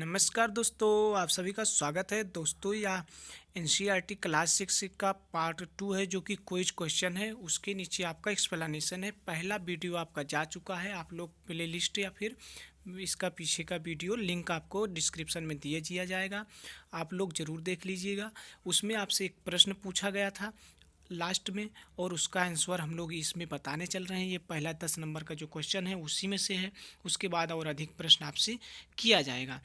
नमस्कार दोस्तों, आप सभी का स्वागत है। दोस्तों, यह एनसीईआरटी क्लास 6 का पार्ट 2 है, जो कि क्विज क्वेश्चन है। उसके नीचे आपका एक्सप्लेनेशन है। पहला वीडियो आपका जा चुका है। आप लोग प्ले लिस्ट या फिर इसका पीछे का वीडियो लिंक आपको डिस्क्रिप्शन में दिया जाएगा। आप लोग ज़रूर देख लीजिएगा। उसमें आपसे एक प्रश्न पूछा गया था लास्ट में, और उसका आंसर हम लोग इसमें बताने चल रहे हैं। ये पहला 10 नंबर का जो क्वेश्चन है उसी में से है। उसके बाद और अधिक प्रश्न आपसे किया जाएगा।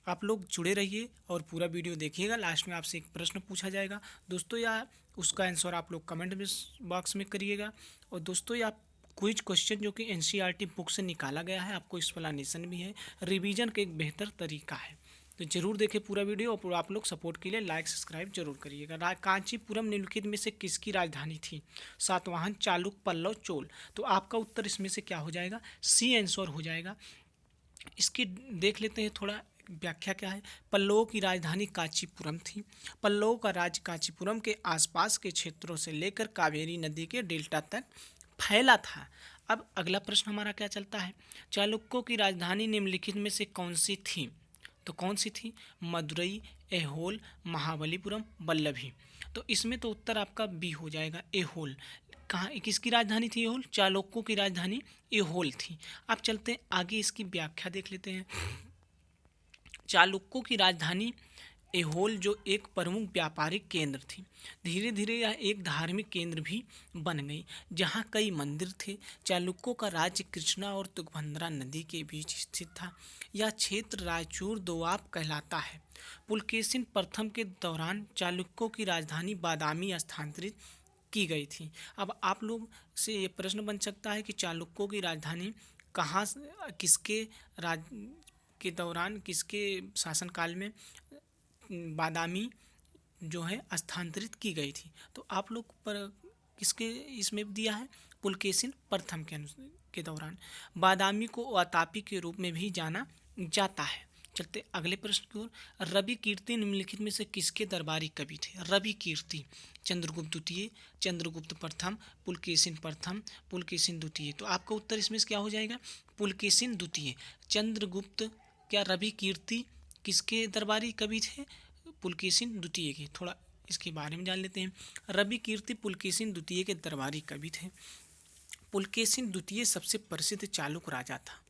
आप लोग जुड़े रहिए और पूरा वीडियो देखिएगा। लास्ट में आपसे एक प्रश्न पूछा जाएगा दोस्तों, या उसका आंसर आप लोग कमेंट में बॉक्स में करिएगा। और दोस्तों, या क्विज क्वेश्चन जो कि एनसीईआरटी बुक से निकाला गया है, आपको एक्सप्लेनेशन भी है, रिवीजन का एक बेहतर तरीका है। तो जरूर देखें पूरा वीडियो, और आप लोग सपोर्ट के लिए लाइक सब्सक्राइब जरूर करिएगा। कांचीपुरम निम्नलिखित में से किसकी राजधानी थी? सातवाहन, चालुक्य, पल्लव, चोल। तो आपका उत्तर इसमें से क्या हो जाएगा? सी आंसर हो जाएगा। इसकी देख लेते हैं थोड़ा व्याख्या क्या है। पल्लवों की राजधानी कांचीपुरम थी। पल्लवों का राज्य कांचीपुरम के आसपास के क्षेत्रों से लेकर कावेरी नदी के डेल्टा तक फैला था। अब अगला प्रश्न हमारा क्या चलता है? चालुक्यों की राजधानी निम्नलिखित में से कौन सी थी? तो कौन सी थी? मदुरई, ऐहोल, महाबलीपुरम, वल्लभी। तो इसमें तो उत्तर आपका बी हो जाएगा, ऐहोल। कहाँ, किसकी राजधानी थी ऐहोल? चालुक्यों की राजधानी ऐहोल थी। अब चलते हैं आगे, इसकी व्याख्या देख लेते हैं। चालुक्यों की राजधानी ऐहोल जो एक प्रमुख व्यापारिक केंद्र थी, धीरे धीरे यह एक धार्मिक केंद्र भी बन गई, जहाँ कई मंदिर थे। चालुक्यों का राज्य कृष्णा और तुंगभद्रा नदी के बीच स्थित था। यह क्षेत्र रायचूर दोआब कहलाता है। पुलकेशिन प्रथम के दौरान चालुक्यों की राजधानी बादामी स्थानांतरित की गई थी। अब आप लोग से ये प्रश्न बन सकता है कि चालुक्यों की राजधानी कहाँ, किसके राज के दौरान, किसके शासनकाल में बादामी जो है स्थानांतरित की गई थी? तो आप लोग पर किसके इसमें दिया है? पुलकेशिन प्रथम के दौरान। बादामी को वातापी के रूप में भी जाना जाता है। चलते अगले प्रश्न की ओर। रवि कीर्ति निम्नलिखित में से किसके दरबारी कवि थे? रवि कीर्ति चंद्रगुप्त द्वितीय, चंद्रगुप्त प्रथम, पुलकेशिन प्रथम, पुलकेशिन द्वितीय। तो आपका उत्तर इसमें से क्या हो जाएगा? पुलकेशिन द्वितीय। चंद्रगुप्त क्या रवि कीर्ति किसके दरबारी कवि थे? पुलकेशिन द्वितीय के। थोड़ा इसके बारे में जान लेते हैं। रवि कीर्ति पुलकेशिन द्वितीय के दरबारी कवि थे। पुलकेशिन द्वितीय सबसे प्रसिद्ध चालुक्य राजा था।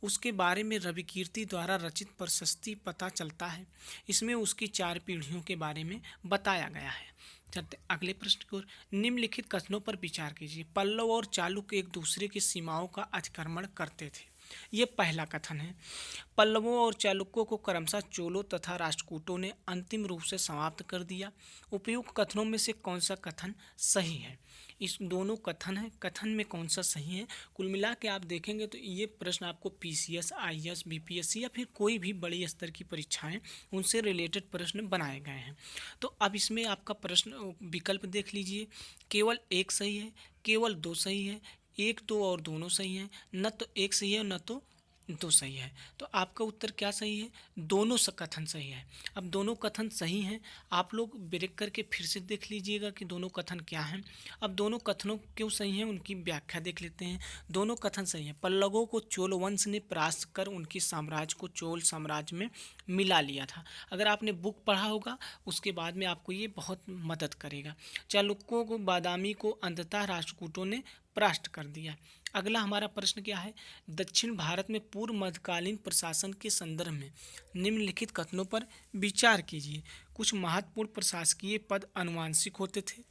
उसके बारे में रवि कीर्ति द्वारा रचित प्रशस्ति पता चलता है। इसमें उसकी 4 पीढ़ियों के बारे में बताया गया है। चलते अगले प्रश्न की ओर। निम्नलिखित कथनों पर विचार कीजिए। पल्लव और चालुक्य एक दूसरे की सीमाओं का अतिक्रमण करते थे। ये पहला कथन है। पल्लवों और चालुक्यों को क्रमशः चोलों तथा राष्ट्रकूटों ने अंतिम रूप से समाप्त कर दिया। उपयुक्त कथनों में से कौन सा कथन सही है? इस दोनों कथन है, कथन में कौन सा सही है? कुल मिला के आप देखेंगे तो ये प्रश्न आपको पीसीएस, आईएएस, बीपीएससी या फिर कोई भी बड़ी स्तर की परीक्षाएं, उनसे रिलेटेड प्रश्न बनाए गए हैं। तो अब इसमें आपका प्रश्न विकल्प देख लीजिए। केवल एक सही है, केवल 2 सही है, 1, 2 और दोनों सही हैं, न तो एक सही है न तो 2 सही है। तो आपका उत्तर क्या सही है? दोनों कथन सही है। अब दोनों कथन सही हैं, आप लोग ब्रेक करके फिर से देख लीजिएगा कि दोनों कथन क्या हैं। अब दोनों कथनों क्यों सही हैं, उनकी व्याख्या देख लेते हैं। दोनों कथन सही हैं। पल्लवों को चोल वंश ने परास्त कर उनकी साम्राज्य को चोल साम्राज्य में मिला लिया था। अगर आपने बुक पढ़ा होगा उसके बाद में आपको ये बहुत मदद करेगा। चालुक्यों को, बादामी को अंततः राष्ट्रकूटों ने परास्त कर दिया। अगला हमारा प्रश्न क्या है? दक्षिण भारत में पूर्व मध्यकालीन प्रशासन के संदर्भ में निम्नलिखित कथनों पर विचार कीजिए। कुछ महत्वपूर्ण प्रशासकीय पद अनुवांशिक होते थे।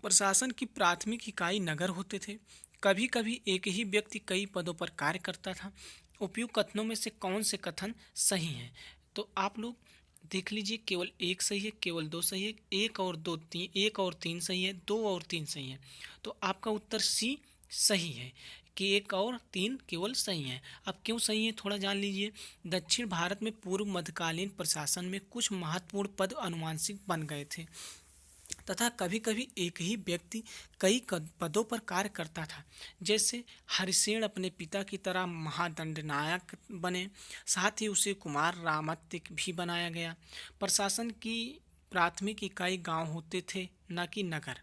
प्रशासन की प्राथमिक इकाई नगर होते थे। कभी कभी एक ही व्यक्ति कई पदों पर कार्य करता था। उपयुक्त कथनों में से कौन से कथन सही हैं? तो आप लोग देख लीजिए। केवल 1 सही है, केवल 2 सही है, 1 और 2 3, 1 और 3 सही है, 2 और 3 सही है। तो आपका उत्तर सी सही है कि 1 और 3 केवल सही हैं। अब क्यों सही है थोड़ा जान लीजिए। दक्षिण भारत में पूर्व मध्यकालीन प्रशासन में कुछ महत्वपूर्ण पद अनुवांशिक बन गए थे, तथा कभी कभी एक ही व्यक्ति कई पदों पर कार्य करता था। जैसे हरिसेन अपने पिता की तरह महादंडनायक बने, साथ ही उसे कुमार रामत्य भी बनाया गया। प्रशासन की प्राथमिक इकाई गांव होते थे, न कि नगर।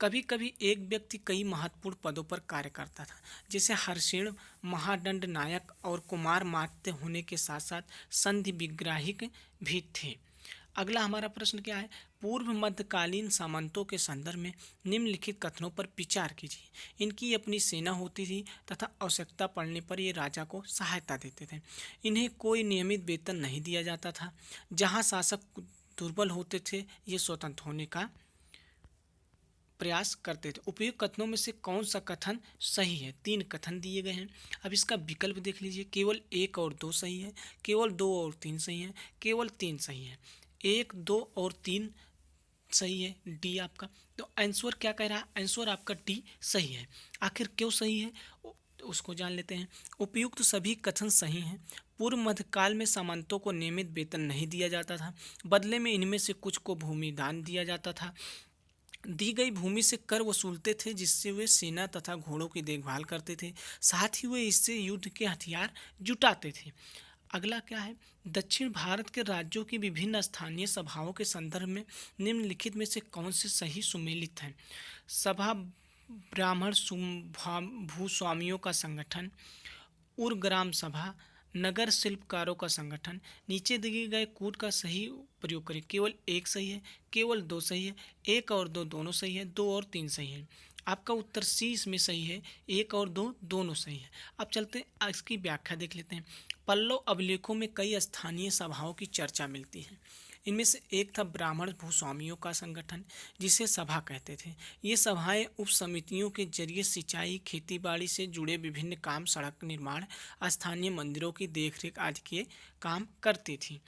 कभी कभी एक व्यक्ति कई महत्वपूर्ण पदों पर कार्य करता था, जैसे हर्षिण महादंड नायक और कुमार मात्य होने के साथ साथ संधि विग्राहिक भी थे। अगला हमारा प्रश्न क्या है? पूर्व मध्यकालीन सामंतों के संदर्भ में निम्नलिखित कथनों पर विचार कीजिए। इनकी अपनी सेना होती थी तथा आवश्यकता पड़ने पर ये राजा को सहायता देते थे। इन्हें कोई नियमित वेतन नहीं दिया जाता था। जहाँ शासक दुर्बल होते थे, ये स्वतंत्र होने का प्रयास करते थे। उपयुक्त कथनों में से कौन सा कथन सही है? 3 कथन दिए गए हैं। अब इसका विकल्प देख लीजिए। केवल 1 और 2 सही है, केवल 2 और 3 सही है, केवल 3 सही है। 1, 2 और 3 सही है, डी आपका। तो आंसर क्या कह रहा है? आंसर आपका डी सही है। आखिर क्यों सही है उसको जान लेते हैं। उपयुक्त सभी कथन सही हैं। पूर्व मध्यकाल में सामंतों को नियमित वेतन नहीं दिया जाता था, बदले में इनमें से कुछ को भूमि दान दिया जाता था। दी गई भूमि से कर वसूलते थे, जिससे वे सेना तथा घोड़ों की देखभाल करते थे। साथ ही वे इससे युद्ध के हथियार जुटाते थे। अगला क्या है? दक्षिण भारत के राज्यों की विभिन्न स्थानीय सभाओं के संदर्भ में निम्नलिखित में से कौन से सही सुमेलित हैं? सभा ब्राह्मण भूस्वामियों का संगठन, उर ग्राम सभा, नगर शिल्पकारों का संगठन। नीचे दिए गए कूट का सही प्रयोग करें। केवल 1 सही है, केवल 2 सही है, 1 और 2 दोनों सही है, 2 और 3 सही है। आपका उत्तर सी इसमें सही है, 1 और 2 दोनों सही है। अब चलते हैं इसकी व्याख्या देख लेते हैं। पल्लव अभिलेखों में कई स्थानीय सभाओं की चर्चा मिलती है। इनमें से एक था ब्राह्मण भूस्वामियों का संगठन, जिसे सभा कहते थे। ये सभाएं उप समितियों के जरिए सिंचाई, खेतीबाड़ी से जुड़े विभिन्न काम, सड़क निर्माण, स्थानीय मंदिरों की देखरेख आदि के काम करती थी।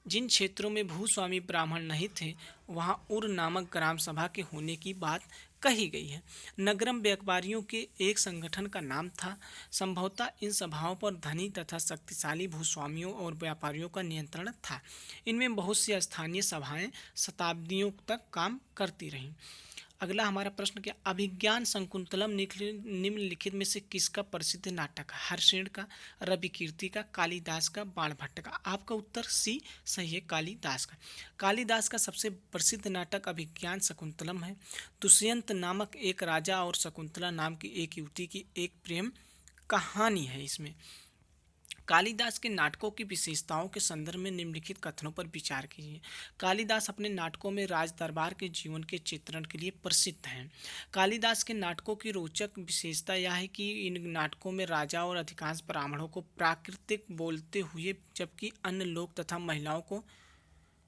जिन क्षेत्रों में भूस्वामी ब्राह्मण नहीं थे, वहां उर नामक ग्राम सभा के होने की बात कही गई है। नगरम व्यापारियों के एक संगठन का नाम था। संभवतः इन सभाओं पर धनी तथा शक्तिशाली भूस्वामियों और व्यापारियों का नियंत्रण था। इनमें बहुत सी स्थानीय सभाएं शताब्दियों तक काम करती रहीं। अगला हमारा प्रश्न क्या? अभिज्ञान शकुंतलम निम्नलिखित में से किसका प्रसिद्ध नाटक है? हर्षिण का, रवि कीर्ति का, कालिदास का, बाणभट्ट का। आपका उत्तर सी सही है, कालिदास का। कालिदास का सबसे प्रसिद्ध नाटक अभिज्ञान शकुंतलम है। दुष्यंत नामक एक राजा और शकुंतला नाम की एक युवती की एक प्रेम कहानी है इसमें। कालिदास के नाटकों की विशेषताओं के संदर्भ में निम्नलिखित कथनों पर विचार कीजिए। कालिदास अपने नाटकों में राज दरबार के जीवन के चित्रण के लिए प्रसिद्ध हैं। कालिदास के नाटकों की रोचक विशेषता यह है कि इन नाटकों में राजा और अधिकांश ब्राह्मणों को प्राकृतिक बोलते हुए, जबकि अन्य लोग तथा महिलाओं को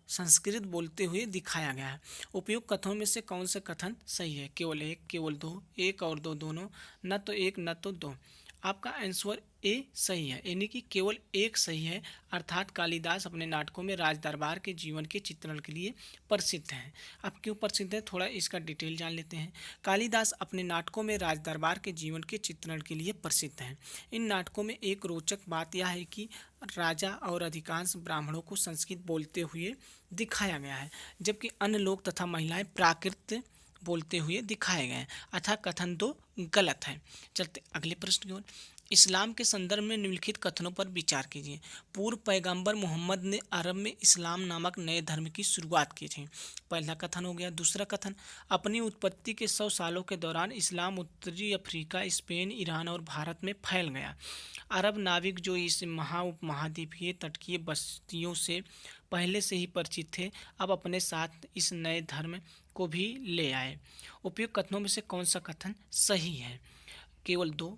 संस्कृत बोलते हुए दिखाया गया है। उपयुक्त कथनों में से कौन सा कथन सही है? केवल 1, केवल 2, 1 और 2 दोनों, न तो 1 न तो 2। आपका आंसर ए सही है, यानी कि केवल 1 सही है। अर्थात कालिदास अपने नाटकों में राज दरबार के जीवन के चित्रण के लिए प्रसिद्ध हैं। अब क्यों प्रसिद्ध है, थोड़ा इसका डिटेल जान लेते हैं। कालिदास अपने नाटकों में राज दरबार के जीवन के चित्रण के लिए प्रसिद्ध हैं। इन नाटकों में एक रोचक बात यह है कि राजा और अधिकांश ब्राह्मणों को संस्कृत बोलते हुए दिखाया गया है, जबकि अन्य लोग तथा महिलाएं प्राकृत बोलते हुए दिखाए गए हैं। अतः कथन 2 गलत है। चलते अगले प्रश्न की ओर। इस्लाम के संदर्भ में निम्नलिखित कथनों पर विचार कीजिए। पूर्व पैगंबर मोहम्मद ने अरब में इस्लाम नामक नए धर्म की शुरुआत की थी। पहला कथन हो गया। दूसरा कथन, अपनी उत्पत्ति के 100 सालों के दौरान इस्लाम उत्तरी अफ्रीका, स्पेन, ईरान और भारत में फैल गया। अरब नाविक जो इस उपमहाद्वीपीय तटीय बस्तियों से पहले से ही परिचित थे, अब अपने साथ इस नए धर्म को भी ले आए। उपयुक्त कथनों में से कौन सा कथन सही है? केवल 2,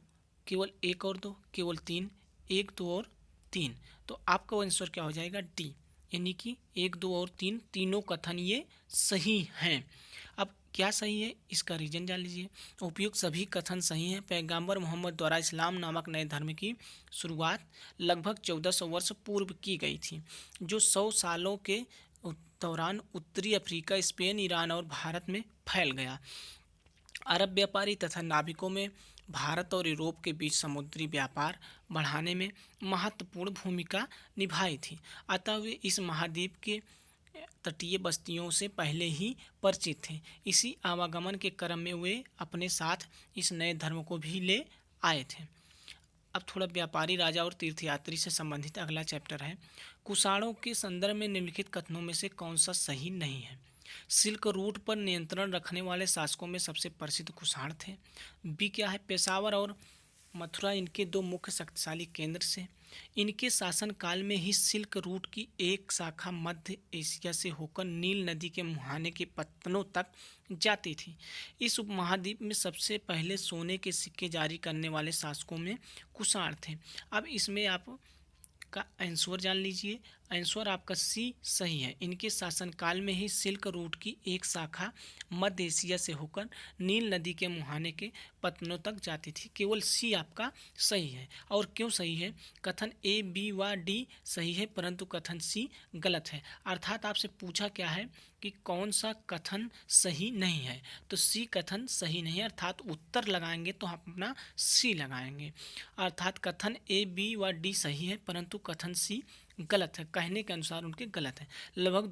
केवल 1 और 2, केवल 3, 1, 2 और 3। तो आपका आंसर क्या हो जाएगा? डी, यानी कि 1, 2 और 3 तीनों कथन ये सही हैं। अब क्या सही है, इसका रीजन जान लीजिए। उपयुक्त सभी कथन सही हैं। पैगंबर मोहम्मद द्वारा इस्लाम नामक नए धर्म की शुरुआत लगभग 1400 वर्ष पूर्व की गई थी, जो 100 सालों के दौरान उत्तरी अफ्रीका, स्पेन, ईरान और भारत में फैल गया। अरब व्यापारी तथा नाविकों में भारत और यूरोप के बीच समुद्री व्यापार बढ़ाने में महत्वपूर्ण भूमिका निभाई थी। अतः वे इस महाद्वीप के तटीय बस्तियों से पहले ही परिचित थे। इसी आवागमन के क्रम में वे अपने साथ इस नए धर्म को भी ले आए थे। अब थोड़ा व्यापारी, राजा और तीर्थयात्री से संबंधित अगला चैप्टर है। कुषाणों के संदर्भ में निम्नलिखित कथनों में से कौन सा सही नहीं है? सिल्क रूट पर नियंत्रण रखने वाले शासकों में सबसे प्रसिद्ध कुषाण थे। बी क्या है, पेशावर और मथुरा इनके दो मुख्य शक्तिशाली केंद्र से। इनके शासनकाल में ही सिल्क रूट की एक शाखा मध्य एशिया से होकर नील नदी के मुहाने के पत्तनों तक जाती थी। इस उपमहाद्वीप में सबसे पहले सोने के सिक्के जारी करने वाले शासकों में कुषाण थे। अब इसमें आप का आंसर जान लीजिए। आंसर आपका सी सही है। इनके शासनकाल में ही सिल्क रूट की एक शाखा मध्य एशिया से होकर नील नदी के मुहाने के पत्तनों तक जाती थी। केवल सी आपका सही है। और क्यों सही है? कथन ए, बी व डी सही है, परंतु कथन सी गलत है। अर्थात आपसे पूछा क्या है कि कौन सा कथन सही नहीं है, तो सी कथन सही नहीं है। अर्थात उत्तर लगाएंगे तो हम अपना सी लगाएंगे। अर्थात कथन ए, बी व डी सही है, परंतु कथन सी गलत है। कहने के अनुसार उनके गलत है। लगभग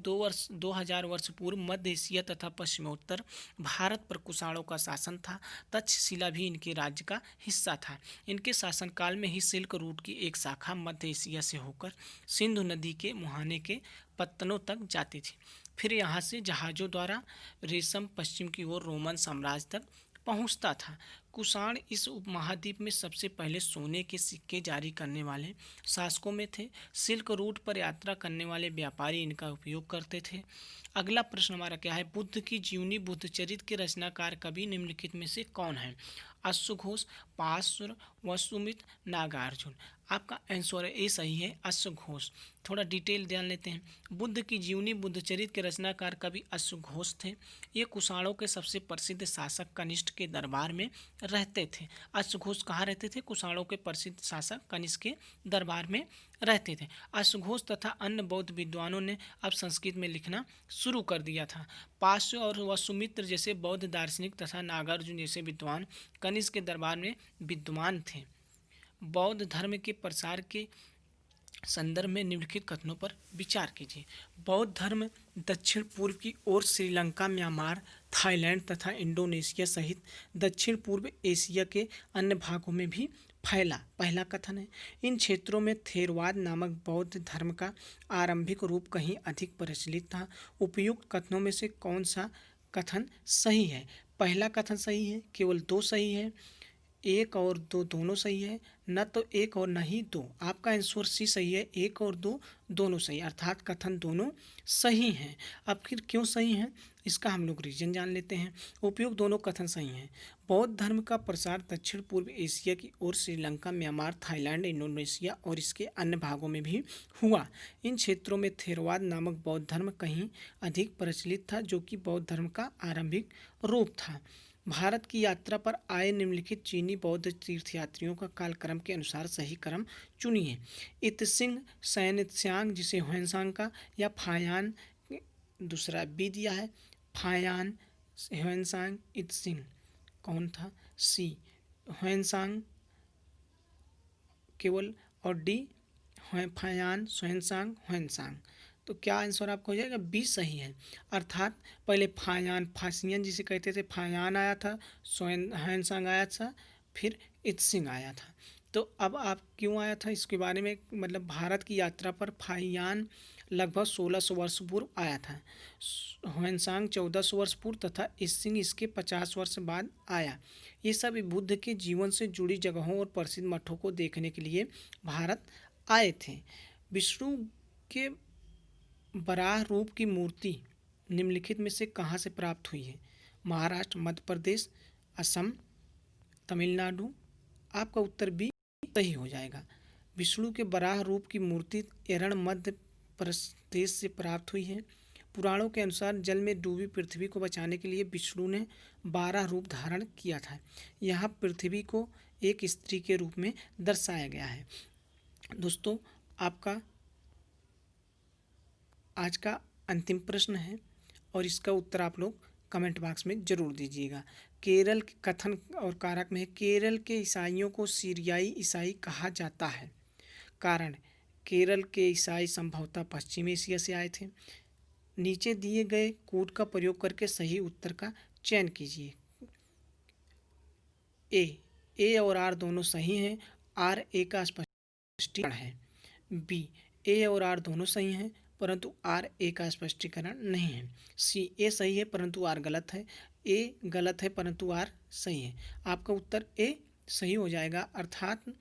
2000 वर्ष पूर्व मध्य एशिया तथा पश्चिमोत्तर भारत पर कुषाणों का शासन था। तक्षशिला भी इनके राज्य का हिस्सा था। इनके शासनकाल में ही सिल्क रूट की एक शाखा मध्य एशिया से होकर सिंधु नदी के मुहाने के पत्तनों तक जाती थी। फिर यहाँ से जहाज़ों द्वारा रेशम पश्चिम की ओर रोमन साम्राज्य तक पहुँचता था। कुषाण इस उपमहाद्वीप में सबसे पहले सोने के सिक्के जारी करने वाले शासकों में थे। सिल्क रूट पर यात्रा करने वाले व्यापारी इनका उपयोग करते थे। अगला प्रश्न हमारा क्या है, बुद्ध की जीवनी बुद्धचरित के रचनाकार कवि निम्नलिखित में से कौन है? अश्वघोष, पार्श्व, वसुमित्र, नागार्जुन। आपका आंसर ए सही है, अश्वघोष। थोड़ा डिटेल ध्यान लेते हैं। बुद्ध की जीवनी बुद्धचरित के रचनाकार कवि अश्वघोष थे। ये कुषाणों के सबसे प्रसिद्ध शासक कनिष्ठ के दरबार में रहते थे। अश्वघोष कहाँ रहते थे? कुषाणों के प्रसिद्ध शासक कनिष्ठ के दरबार में रहते थे। अश्वघोष तथा अन्य बौद्ध विद्वानों ने अब संस्कृत में लिखना शुरू कर दिया था। पार्श्व और वसुमित्र जैसे बौद्ध दार्शनिक तथा नागार्जुन जैसे विद्वान कनिष्क के दरबार में विद्वान थे। बौद्ध धर्म के प्रसार के संदर्भ में निम्नलिखित कथनों पर विचार कीजिए। बौद्ध धर्म दक्षिण पूर्व की ओर श्रीलंका, म्यांमार, थाईलैंड तथा इंडोनेशिया सहित दक्षिण पूर्व एशिया के अन्य भागों में भी फैला। पहला कथन है। इन क्षेत्रों में थेरवाद नामक बौद्ध धर्म का आरंभिक रूप कहीं अधिक प्रचलित था। उपयुक्त कथनों में से कौन सा कथन सही है? पहला कथन सही है, केवल दो सही है, एक और दो दोनों सही है, न तो एक और न ही दो। आपका आंसर सी सही है, एक और दो दोनों सही, अर्थात कथन दोनों सही हैं। अब फिर क्यों सही हैं, इसका हम लोग रीजन जान लेते हैं। उपयुक्त दोनों कथन सही हैं। बौद्ध धर्म का प्रसार दक्षिण पूर्व एशिया की ओर श्रीलंका, म्यांमार, थाईलैंड, इंडोनेशिया और इसके अन्य भागों में भी हुआ। इन क्षेत्रों में थेरवाद नामक बौद्ध धर्म कहीं अधिक प्रचलित था, जो कि बौद्ध धर्म का आरंभिक रूप था। भारत की यात्रा पर आए निम्नलिखित चीनी बौद्ध तीर्थयात्रियों का कालक्रम के अनुसार सही क्रम चुनिए। इत्सिंग, सैनत्स्यांग जिसे ह्वेनसांग का, या फायान। दूसरा बी दिया है, फायान, ह्वेनसांग, इत्सिंग। कौन था? सी ह्वेनसांग केवल, और डी फायान, ह्वेनसांग, ह्वेनसांग। तो क्या आंसर आपका हो जाएगा? बी सही है। अर्थात पहले फायान, फासियन जिसे कहते थे, फायान आया था, ह्वेनसांग आया था, फिर इत्सिंग आया था। तो अब आप क्यों आया था इसके बारे में, मतलब भारत की यात्रा पर फाहियान लगभग 1600 वर्ष पूर्व आया था, ह्वेनसांग 1400 वर्ष पूर्व तथा इत्सिंग इसके 50 वर्ष बाद आया। ये सब बुद्ध के जीवन से जुड़ी जगहों और प्रसिद्ध मठों को देखने के लिए भारत आए थे। विष्णु के बराह रूप की मूर्ति निम्नलिखित में से कहाँ से प्राप्त हुई है? महाराष्ट्र, मध्य प्रदेश, असम, तमिलनाडु। आपका उत्तर भी सही हो जाएगा। विष्णु के बराह रूप की मूर्ति एरण, मध्य प्रदेश से प्राप्त हुई है। पुराणों के अनुसार जल में डूबी पृथ्वी को बचाने के लिए विष्णु ने 12 रूप धारण किया था। यहाँ पृथ्वी को एक स्त्री के रूप में दर्शाया गया है। दोस्तों, आपका आज का अंतिम प्रश्न है और इसका उत्तर आप लोग कमेंट बॉक्स में ज़रूर दीजिएगा। केरल के कथन और कारक में केरल के ईसाइयों को सीरियाई ईसाई कहा जाता है। कारण, केरल के ईसाई संभवतः पश्चिम एशिया से आए थे। नीचे दिए गए कोड का प्रयोग करके सही उत्तर का चयन कीजिए। ए और आर दोनों सही हैं। आर ए का स्पष्टीकरण है। बी, ए और आर दोनों सही हैं, परंतु आर ए का स्पष्टीकरण नहीं है। सी ए सही है परंतु आर गलत है, ए गलत है परंतु आर सही है। आपका उत्तर ए सही हो जाएगा, अर्थात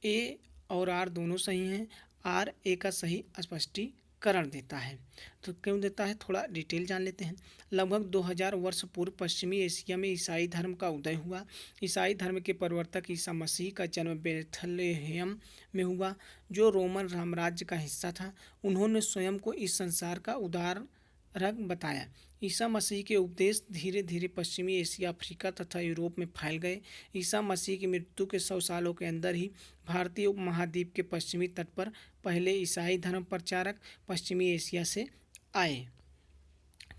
ए और आर दोनों सही हैं। आर ए का सही स्पष्टीकरण देता है। तो क्यों देता है, थोड़ा डिटेल जान लेते हैं। लगभग 2000 वर्ष पूर्व पश्चिमी एशिया में ईसाई धर्म का उदय हुआ। ईसाई धर्म के प्रवर्तक ईसा मसीह का जन्म बेथलेहम में हुआ, जो रोमन साम्राज्य का हिस्सा था। उन्होंने स्वयं को इस संसार का उद्धारक बताया। ईसा मसीह के उपदेश धीरे धीरे पश्चिमी एशिया, अफ्रीका तथा यूरोप में फैल गए। ईसा मसीह की मृत्यु के 100 सालों के अंदर ही भारतीय उपमहाद्वीप के पश्चिमी तट पर पहले ईसाई धर्म प्रचारक पश्चिमी एशिया से आए।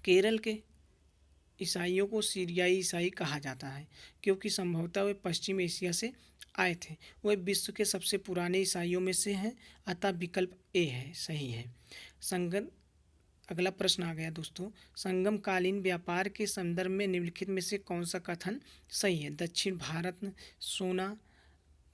केरल के ईसाइयों को सीरियाई ईसाई कहा जाता है, क्योंकि संभवतः वे पश्चिम एशिया से आए थे। वे विश्व के सबसे पुराने ईसाइयों में से हैं, अतः विकल्प ए है, सही है। संगम अगला प्रश्न आ गया दोस्तों, संगमकालीन व्यापार के संदर्भ में निम्नलिखित में से कौन सा कथन सही है। दक्षिण भारत सोना,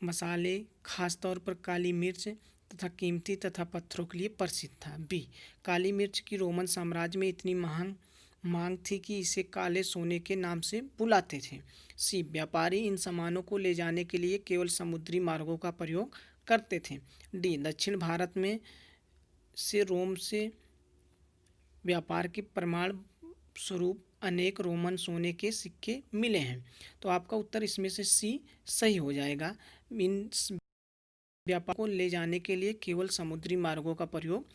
मसाले, खासतौर पर काली मिर्च तथा कीमती तथा पत्थरों के लिए प्रसिद्ध था। बी, काली मिर्च की रोमन साम्राज्य में इतनी मांग थी कि इसे काले सोने के नाम से बुलाते थे। सी, व्यापारी इन सामानों को ले जाने के लिए केवल समुद्री मार्गों का प्रयोग करते थे। डी, दक्षिण भारत में से रोम से व्यापार के प्रमाण स्वरूप अनेक रोमन सोने के सिक्के मिले हैं। तो आपका उत्तर इसमें से सी सही हो जाएगा। इन व्यापार को ले जाने के लिए केवल समुद्री मार्गों का प्रयोग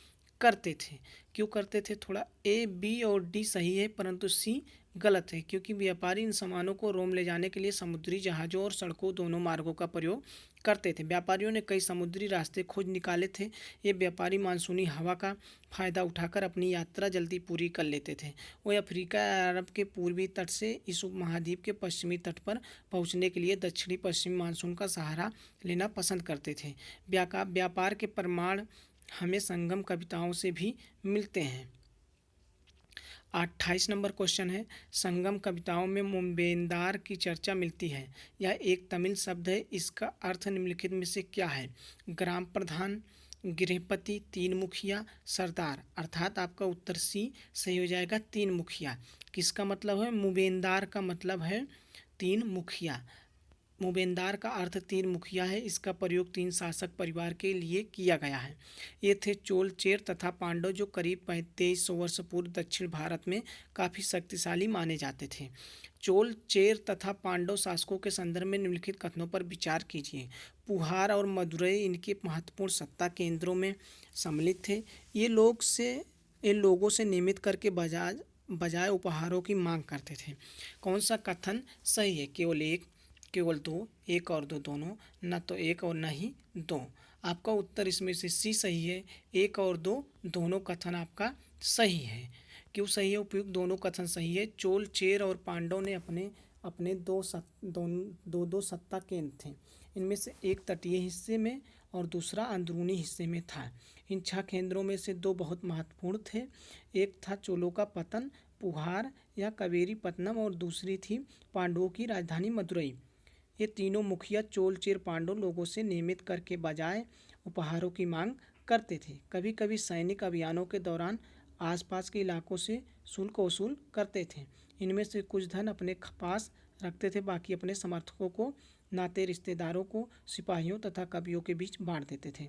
करते थे। क्यों करते थे, थोड़ा ए, बी और डी सही है परंतु सी गलत है, क्योंकि व्यापारी इन सामानों को रोम ले जाने के लिए समुद्री जहाज़ों और सड़कों दोनों मार्गों का प्रयोग करते थे। व्यापारियों ने कई समुद्री रास्ते खोज निकाले थे। ये व्यापारी मानसूनी हवा का फ़ायदा उठाकर अपनी यात्रा जल्दी पूरी कर लेते थे। वे अफ्रीका या अरब के पूर्वी तट से इस उपमहाद्वीप के पश्चिमी तट पर पहुंचने के लिए दक्षिणी पश्चिमी मानसून का सहारा लेना पसंद करते थे। व्यापार के प्रमाण हमें संगम कविताओं से भी मिलते हैं। 28 नंबर क्वेश्चन है, संगम कविताओं में मुंबेंदार की चर्चा मिलती है। यह एक तमिल शब्द है, इसका अर्थ निम्नलिखित में से क्या है। ग्राम प्रधान, गृहपति, तीन मुखिया, सरदार। अर्थात आपका उत्तर सी सही हो जाएगा, तीन मुखिया। किसका मतलब है, मुबेंदार का मतलब है तीन मुखिया। मुबेंदार का अर्थ तीन मुखिया है। इसका प्रयोग तीन शासक परिवार के लिए किया गया है। ये थे चोल, चेर तथा पांडव, जो करीब 2300 वर्ष पूर्व दक्षिण भारत में काफ़ी शक्तिशाली माने जाते थे। चोल, चेर तथा पांडव शासकों के संदर्भ में निम्नलिखित कथनों पर विचार कीजिए। पुहार और मदुरई इनके महत्वपूर्ण सत्ता केंद्रों में सम्मिलित थे। ये लोगों से नियमित करके बजाय उपहारों की मांग करते थे। कौन सा कथन सही है, केवल एक, केवल दो, एक और दो दोनों, न तो एक और न ही दो। आपका उत्तर इसमें से सी सही है, एक और दो दोनों कथन आपका सही है। क्यों सही है, उपयुक्त दोनों कथन सही है। चोल, चेर और पांडव ने अपने दो सत्ता केंद्र थे। इनमें से एक तटीय हिस्से में और दूसरा अंदरूनी हिस्से में था। इन 6 केंद्रों में से 2 बहुत महत्वपूर्ण थे। एक था चोलों का पतन, पुहार या कावेरी पत्तनम, और दूसरी थी पांडवों की राजधानी मदुरई। ये तीनों मुखिया चोल, चेर, पांडव लोगों से नियमित करके बजाय उपहारों की मांग करते थे। कभी कभी सैनिक अभियानों के दौरान आसपास के इलाकों से शुल्क वसूल करते थे। इनमें से कुछ धन अपने पास रखते थे, बाकी अपने समर्थकों को, नाते रिश्तेदारों को, सिपाहियों तथा कवियों के बीच बांट देते थे।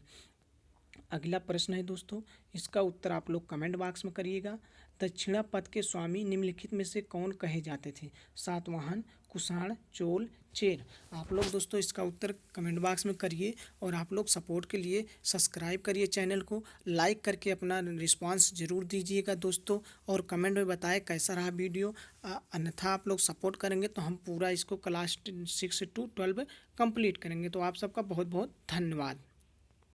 अगला प्रश्न है दोस्तों, इसका उत्तर आप लोग कमेंट बॉक्स में करिएगा। दक्षिणा पथ के स्वामी निम्नलिखित में से कौन कहे जाते थे। सातवाहन, कुषाण, चोल, चेर। आप लोग दोस्तों इसका उत्तर कमेंट बॉक्स में करिए, और आप लोग सपोर्ट के लिए सब्सक्राइब करिए चैनल को, लाइक करके अपना रिस्पांस ज़रूर दीजिएगा दोस्तों, और कमेंट में बताएं कैसा रहा वीडियो। अन्यथा आप लोग सपोर्ट करेंगे तो हम पूरा इसको क्लास 6 से 12 कंप्लीट करेंगे। तो आप सबका बहुत बहुत धन्यवाद।